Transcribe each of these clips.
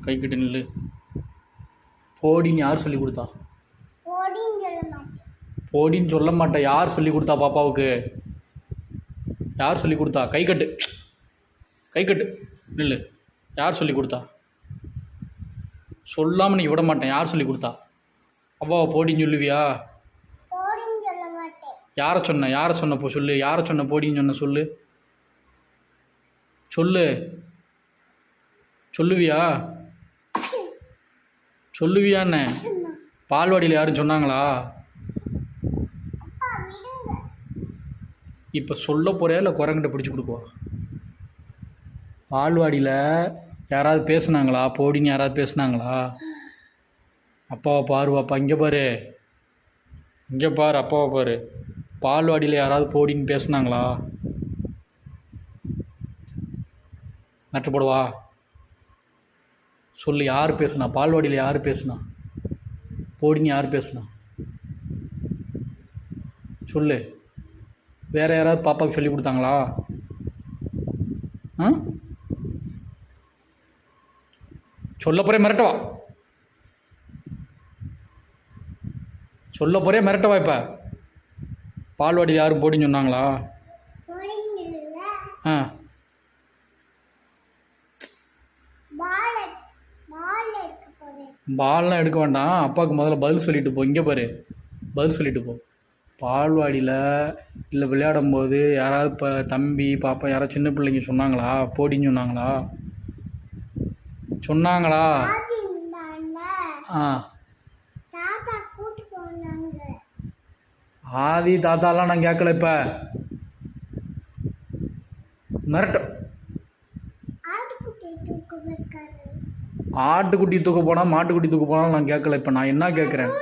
கை கட்டு நில்லு. போடின்னு யார் சொல்லி கொடுத்தா? போடின்னு சொல்ல மாட்டேன். யார் சொல்லி கொடுத்தா பாப்பாவுக்கு? யார் சொல்லி கொடுத்தா? கை கட்டு, கை கட்டு நில்லு. யார் சொல்லி கொடுத்தா? சொல்லாமல் நீ விட மாட்டேன். யார் சொல்லி கொடுத்தா? அப்பாவை போடின்னு சொல்லுவியா? யாரை சொன்ன? யாரை சொன்னப்போ சொல்லு. யாரை சொன்ன போடின்னு சொன்ன சொல்லு. சொல்லு. சொல்லுவியா? சொல்லுவியான்னு பால்வாடியில் யாரும் சொன்னாங்களா? இப்போ சொல்ல போறியா இல்லை குரங்கிட்ட பிடிச்சி கொடுக்குவா? பால்வாடியில் யாராவது பேசுனாங்களா? போடின்னு யாராவது பேசுனாங்களா? அப்பாவை பாருவாப்பா. இங்கே பாரு, இங்கே பாரு, அப்பாவை பாரு. பால்வாடியில் யாராவது போடின்னு பேசுனாங்களா? நட்டு போடுவா. சொல்லு. யார் பேசுனா? பால்வாடியில் யார் பேசுனா? போடின்னு யார் பேசுனா? சொல்லு. வேறு யாராவது பாப்பாவுக்கு சொல்லி கொடுத்தாங்களா? ஆ சொல்ல போகிறே மிரட்டவா? சொல்ல போகிறே மிரட்டவா? இப்போ பால்வாடியில் யாரும் போடின்னு சொன்னாங்களா? ஆ பால்லாம் எடுக்க வேண்டாம். அப்பாவுக்கு முதல்ல பதில் சொல்லிட்டு போ. இங்கே பாரு, பதில் சொல்லிட்டு போ. பால்வாடியில் இல்லை விளையாடும் போது யாராவது இப்போ தம்பி பாப்பா யாராவது சின்ன பிள்ளைங்க சொன்னாங்களா? போடின்னு சொன்னாங்களா? சொன்னாங்களா? ஆ ஆதி தாத்தாலாம் நான் கேட்கல. இப்போ மிரட்ட. ஆட்டுக்குட்டி தூக்க போனால் மாட்டுக்குட்டி தூக்க போனாலும் நான் கேட்கல. இப்போ நான் என்ன கேட்குறேன்?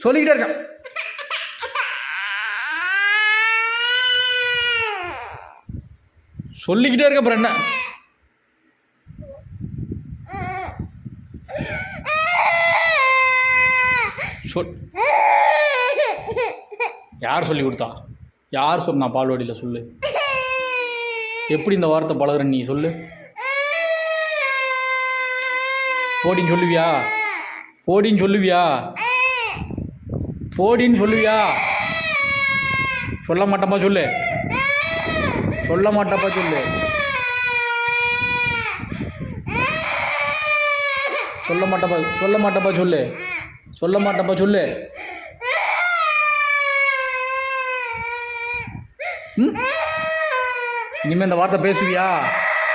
சொல்லிக்கிட்டே இருக்கேன். சொல்லிக்கிட்டே இருக்க. அப்புறம் என்ன? சொல். யார் சொல்லி கொடுத்தா? யார் சொன்னா பால்வாடியில்? சொல்லு. எப்படி இந்த வார்த்தை பழகுற நீ? சொல்லு. போடின்னு சொல்லுவியா? போடின்னு சொல்லுவியா? போடின்னு சொல்லுவியா? சொல்ல மாட்டப்பா. சொல்லு. சொல்ல மாட்டப்பா. சொல்லு. சொல்ல மாட்டப்பா. சொல்ல மாட்டப்பா. சொல்லு. சொல்ல மாட்டப்பா. சொல்லு. இனிமேல் இந்த வார்த்தை பேசுவியா?